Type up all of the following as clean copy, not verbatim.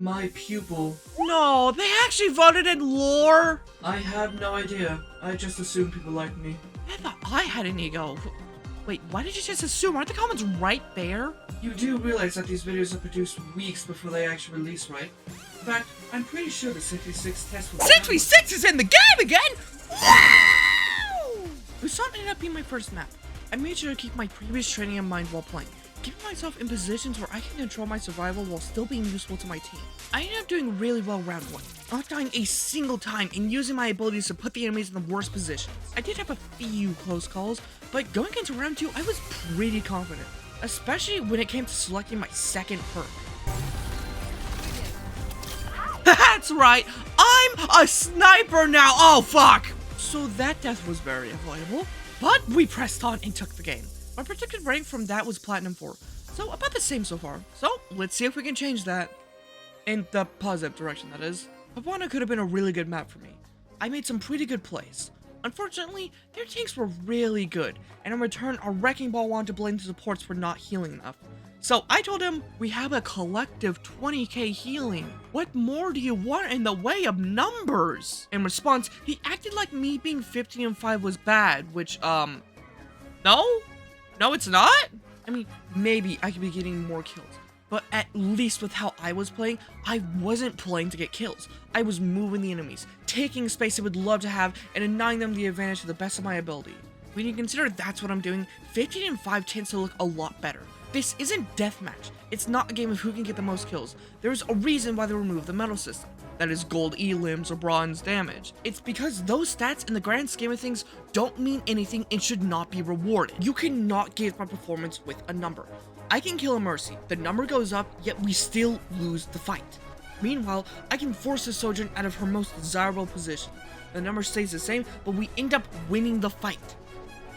My pupil. No, they actually voted in lore? I have no idea. I just assumed people like me. I thought I had an ego. Wait, why did you just assume? Aren't the comments right there? You do realize that these videos are produced weeks before they actually release, right? In fact, I'm pretty sure the 66 test will 66 is in the game again? Wow! Busan ended up being my first map. I made sure to keep my previous training in mind while playing, keeping myself in positions where I can control my survival while still being useful to my team. I ended up doing really well round 1, not dying a single time and using my abilities to put the enemies in the worst positions. I did have a few close calls, but going into round 2, I was pretty confident, especially when it came to selecting my second perk. That's right, I'm a sniper now! Oh fuck! So that death was very avoidable, but we pressed on and took the game. My predicted rank from that was Platinum 4, so about the same so far. So let's see if we can change that. In the positive direction, that is. Havana could have been a really good map for me. I made some pretty good plays. Unfortunately, their tanks were really good, and in return, our Wrecking Ball wanted to blame the supports for not healing enough. So I told him, we have a collective 20k healing. What more do you want in the way of numbers? In response, he acted like me being 15 and 5 was bad, which, no? No, it's not? I mean, maybe I could be getting more kills, but at least with how I was playing, I wasn't playing to get kills. I was moving the enemies, taking space they would love to have, and denying them the advantage to the best of my ability. When you consider that's what I'm doing, 15 and 5 tends to look a lot better. This isn't deathmatch. It's not a game of who can get the most kills. There's a reason why they removed the medal system. That is gold elims or bronze damage. It's because those stats in the grand scheme of things don't mean anything and should not be rewarded. You cannot gauge my performance with a number. I can kill a Mercy, the number goes up, yet we still lose the fight. Meanwhile, I can force a Sojourn out of her most desirable position. The number stays the same, but we end up winning the fight.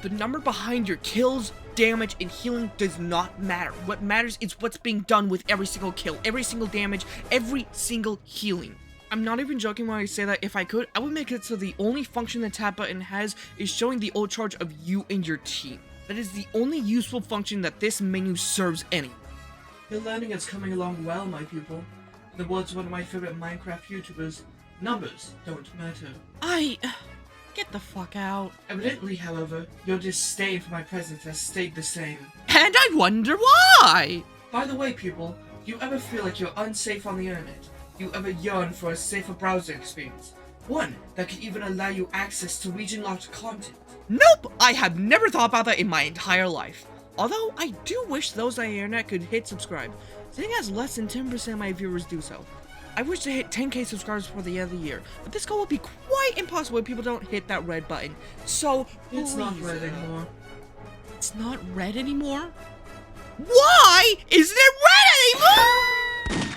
The number behind your kills, damage, and healing does not matter. What matters is what's being done with every single kill, every single damage, every single healing. I'm not even joking when I say that if I could, I would make it so the only function the tab button has is showing the ult charge of you and your team. That is the only useful function that this menu serves anyone. Your learning is coming along well, my pupil. In the words of one of my favorite Minecraft YouTubers, numbers don't matter. Get the fuck out. Evidently, however, your disdain for my presence has stayed the same. And I wonder why! By the way, pupil, do you ever feel like you're unsafe on the internet? Do you ever yearn for a safer browser experience? One that could even allow you access to region-locked content? Nope! I have never thought about that in my entire life. Although, I do wish those on the internet could hit subscribe, seeing as less than 10% of my viewers do so. I wish to hit 10k subscribers before the end of the year, but this goal will be quite impossible if people don't hit that red button. So, It's not red anymore. It's not red anymore? Why isn't it red anymore?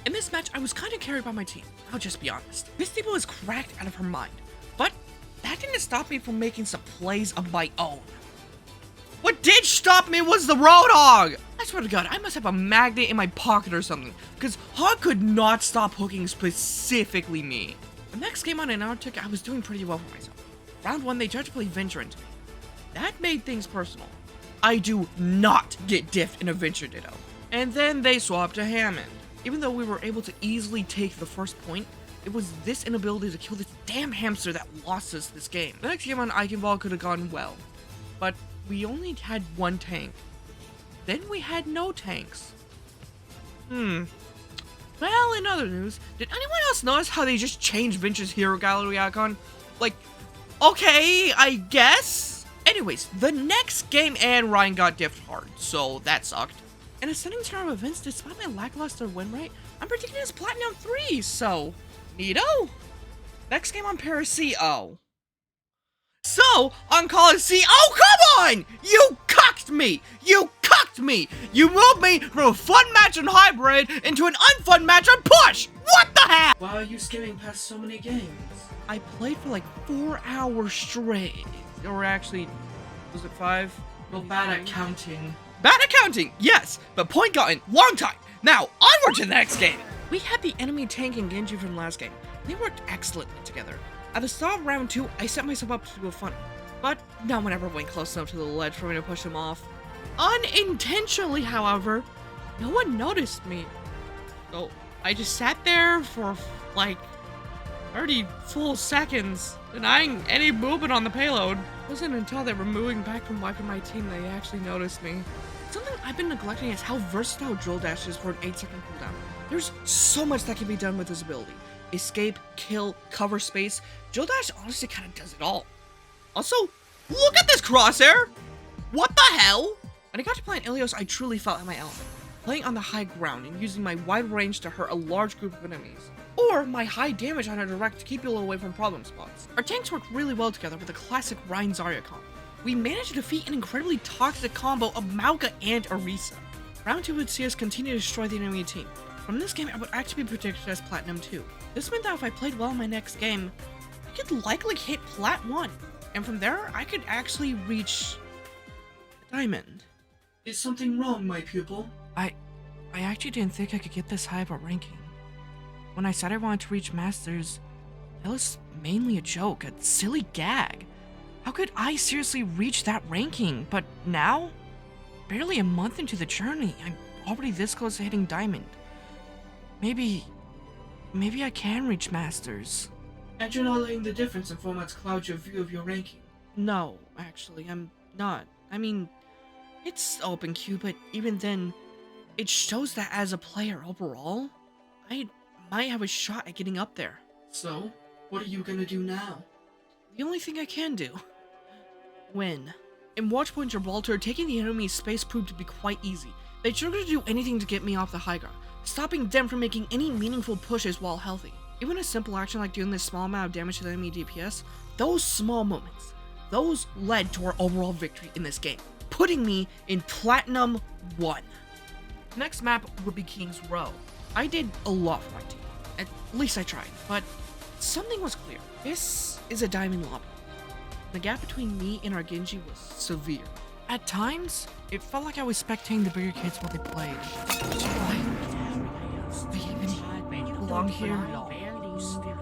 In this match, I was kind of carried by my team. I'll just be honest. This Depot was cracked out of her mind, but that didn't stop me from making some plays of my own. What did stop me was the Roadhog! I swear to God, I must have a magnet in my pocket or something, because Hog could not stop hooking specifically me. The next game on an hour ticket, I was doing pretty well for myself. Round 1, they tried to play Venture into me. That made things personal. I do not get diffed in a Venture Ditto. And then they swapped to Hammond. Even though we were able to easily take the first point, it was this inability to kill this damn hamster that lost us this game. The next game on Eichenwald could have gone well, but we only had one tank. Then we had no tanks. Well, in other news, did anyone else notice how they just changed Venture's hero gallery icon? Like, okay, I guess? Anyways, the next game and Ryan got diffed hard, so that sucked. In ascending turn of events, despite my lackluster win rate, I'm predicting as Platinum 3, so neato. Next game on Paris CO. So, on Coliseum, oh come on! You cucked me! You cucked me! You moved me from a fun match on Hybrid into an unfun match on Push! What the hell? Why are you skimming past so many games? I played for like 4 hours straight. Or actually, was it 5? Well, bad at counting. Bad at counting, yes, but point gotten, long time. Now, onward to the next game. We had the enemy tank and Genji from last game. They worked excellently together. At the start of round 2, I set myself up to do a funny, but no one ever went close enough to the ledge for me to push him off. Unintentionally, however, no one noticed me. Oh, I just sat there for like 30 full seconds, denying any movement on the payload. It wasn't until they were moving back from wiping my team that they actually noticed me. Something I've been neglecting is how versatile Drill Dash is for an 8-second cooldown. There's so much that can be done with this ability. Escape, kill, cover space. Drill Dash honestly kind of does it all. Also, look at this crosshair! What the hell? When I got to play in Ilios, I truly felt in my element. Playing on the high ground and using my wide range to hurt a large group of enemies. Or my high damage on a direct to keep you away from problem spots. Our tanks worked really well together with a classic Ryan Zarya combo. We managed to defeat an incredibly toxic combo of Mauga and Orisa. Round 2 would see us continue to destroy the enemy team. From this game, I would actually be predicted as Platinum 2. This meant that if I played well in my next game, I could likely hit Plat 1. And from there, I could actually reach Diamond. Is something wrong, my pupil? I actually didn't think I could get this high of a ranking. When I said I wanted to reach Masters, that was mainly a joke, a silly gag. How could I seriously reach that ranking? But now, barely a month into the journey, I'm already this close to hitting Diamond. Maybe I can reach Masters. And you're not letting the difference in formats cloud your view of your ranking. No, actually, I'm not. I mean, it's open queue, but even then, it shows that as a player overall, I might have a shot at getting up there. So, what are you gonna do now? The only thing I can do. Win. In Watchpoint Gibraltar, taking the enemy's space proved to be quite easy. They struggled to do anything to get me off the high ground, stopping them from making any meaningful pushes while healthy. Even a simple action like doing this small amount of damage to the enemy DPS, those small moments, those led to our overall victory in this game, putting me in Platinum 1. The next map would be King's Row. I did a lot for my team, at least I tried, but something was clear. This is a diamond lobby. The gap between me and our Genji was severe. At times, it felt like I was spectating the bigger kids while they played. So I even belong here?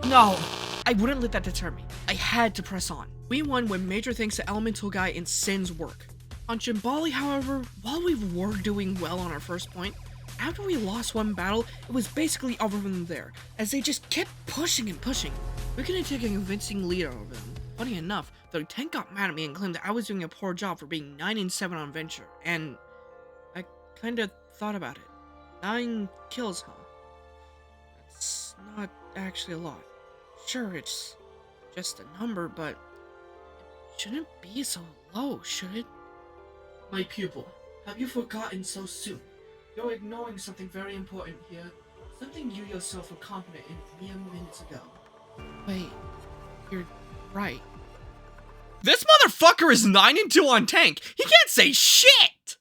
No, I wouldn't let that deter me. I had to press on. We won with major thanks to Elemental Guy and Sin's work. On Jimbali, however, while we were doing well on our first point, after we lost one battle, it was basically over from there, as they just kept pushing and pushing. We couldn't take a convincing lead over them. Funny enough, the lieutenant got mad at me and claimed that I was doing a poor job for being 9-7 on Venture, and I kinda thought about it. 9 kills, huh? That's not actually a lot. Sure, it's just a number, but it shouldn't be so low, should it? My pupil, have you forgotten so soon? You're ignoring something very important here. Something you yourself were confident in mere minutes ago. Wait, you're right. This motherfucker is 9-2 on tank. He can't say shit!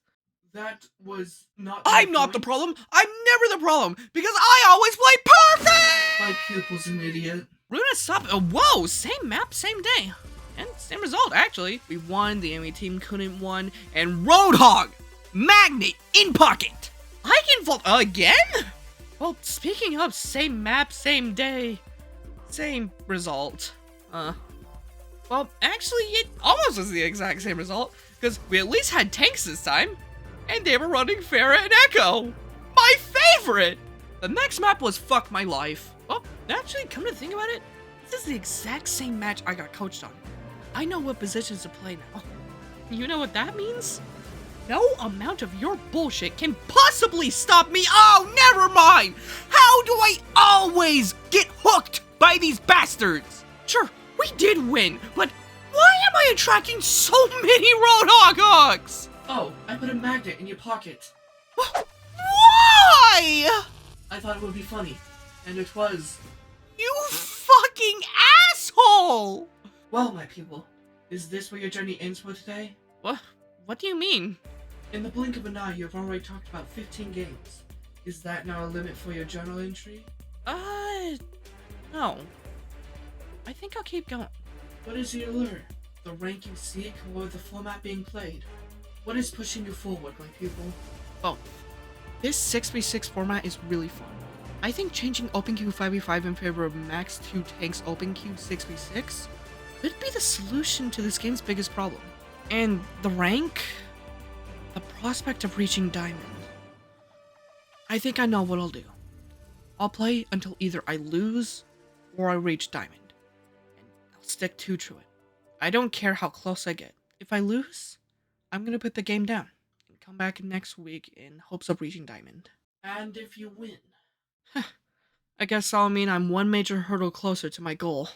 That was not. I'm not the problem. I'm never the problem because I always play perfect! My pupil's an idiot. Runa, stop. Whoa, same map, same day. And same result, actually. We won, the enemy team couldn't won, and Roadhog! Magnet in pocket! I can vault again? Well, speaking of same map, same day, same result. Well, actually, it almost was the exact same result, because we at least had tanks this time, and they were running Pharah and Echo. My favorite! The next map was Fuck My Life. Well, actually, come to think about it, this is the exact same match I got coached on. I know what positions to play now. You know what that means? No amount of your bullshit can possibly stop me. Oh, never mind. How do I always get hooked by these bastards? Sure, we did win, but why am I attracting so many Roadhog hooks? Oh, I put a magnet in your pocket. Why? I thought it would be funny, and it was. You fucking asshole! Well, my pupil, is this where your journey ends for today? What do you mean? In the blink of an eye, you have already talked about 15 games. Is that now a limit for your journal entry? No. I think I'll keep going. What is your lure? The ranking seek or the format being played? What is pushing you forward, my pupil? Both. This 6v6 format is really fun. I think changing OpenQ 5v5 in favor of max 2 tanks OpenQ 6v6 could be the solution to this game's biggest problem. And the rank? The prospect of reaching Diamond. I think I know what I'll do. I'll play until either I lose or I reach diamond. And I'll stick to it. I don't care how close I get. If I lose, I'm gonna put the game down and come back next week in hopes of reaching diamond. And if you win? I guess that'll mean I'm one major hurdle closer to my goal.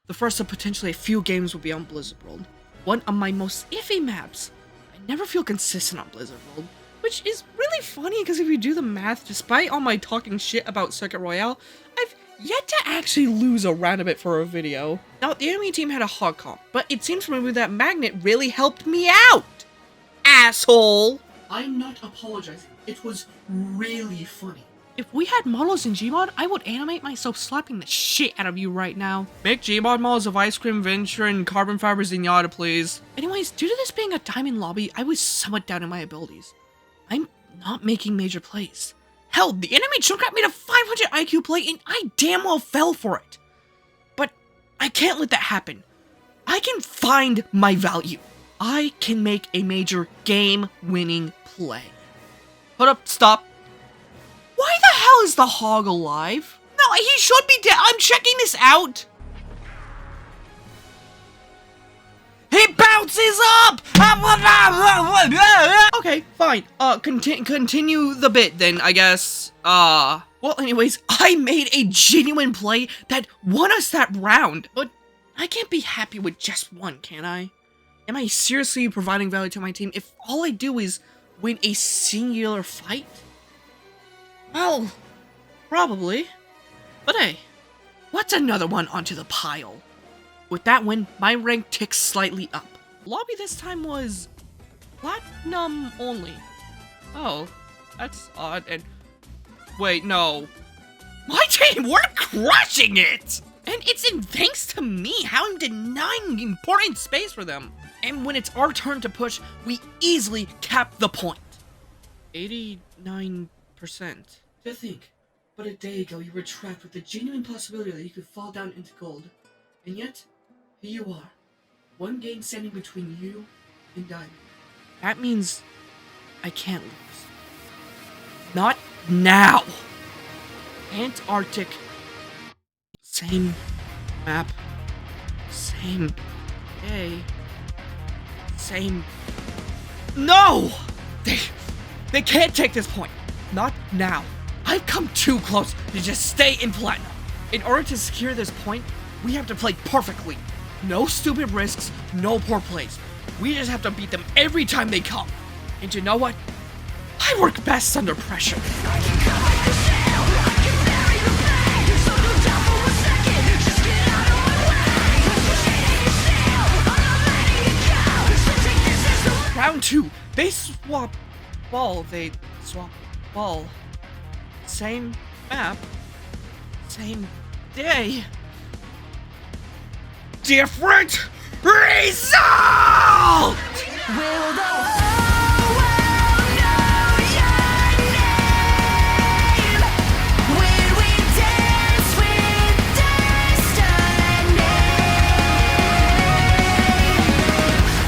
The first of potentially a few games will be on Blizzard World, one of my most iffy maps. I never feel consistent on Blizzard World, which is really funny because if you do the math, despite all my talking shit about Circuit Royale, I've yet to actually lose a random bit for a video. Now, the enemy team had a hard comp, but it seems from me that Magnet really helped me out! Asshole! I'm not apologizing. It was really funny. If we had models in Gmod, I would animate myself slapping the shit out of you right now. Make Gmod models of Ice Cream, Venture, and Carbon Fiber Zenyatta, please. Anyways, due to this being a diamond lobby, I was somewhat doubting my abilities. I'm not making major plays. Hell, the enemy Junkrat made a 500 IQ play and I damn well fell for it. But I can't let that happen. I can find my value. I can make a major game-winning play. Hold up, stop. Why the hell is the hog alive? No, he should be dead. I'm checking this out. He bounces up! Okay, fine. Continue the bit then, I guess. Well, anyways, I made a genuine play that won us that round. But I can't be happy with just one, can I? Am I seriously providing value to my team if all I do is win a singular fight? Well, probably. But hey, what's another one onto the pile? With that win, my rank ticks slightly up. Lobby this time was platinum only. Oh, that's odd. And wait, no. My team, we're crushing it! And it's in thanks to me how I'm denying important space for them. And when it's our turn to push, we easily cap the point. 89%. To think, but a day ago you were trapped with the genuine possibility that you could fall down into gold. And yet, here you are. One game standing between you and diamond. That means I can't lose. Not now! Antarctic. Same map. Same day. Same... No! They can't take this point. Not now. I've come too close to just stay in platinum. In order to secure this point, we have to play perfectly. No stupid risks, no poor plays. We just have to beat them every time they come. And you know what? I work best under pressure. Round 2, they swap ball. Same map, same day. Different result! Will the whole world know your name? When we dance with destiny.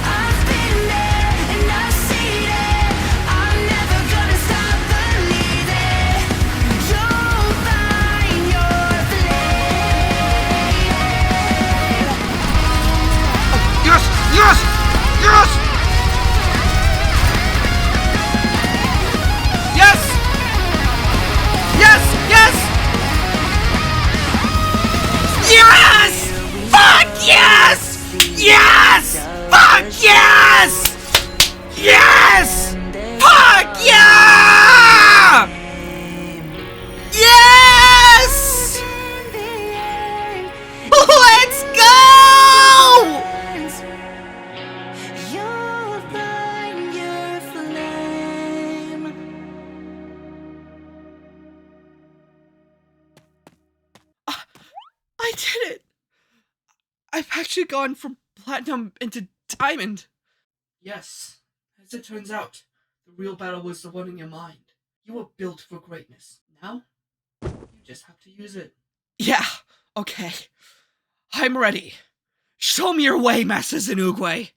I've been there and I've seen it. I'm never gonna stop believing. You'll find your flame. Yes! Yes! Yes! Yes! Yes! Yes! Yes! Fuck yes! Yes! Fuck yes! Yes! Fuck yeah! Yes! Let's go! You'll find your flame. I did it! I've actually gone from platinum into diamond. Yes, as it turns out, the real battle was the one in your mind. You were built for greatness. Now, you just have to use it. Yeah, okay. I'm ready. Show me your way, Master Zenugwe.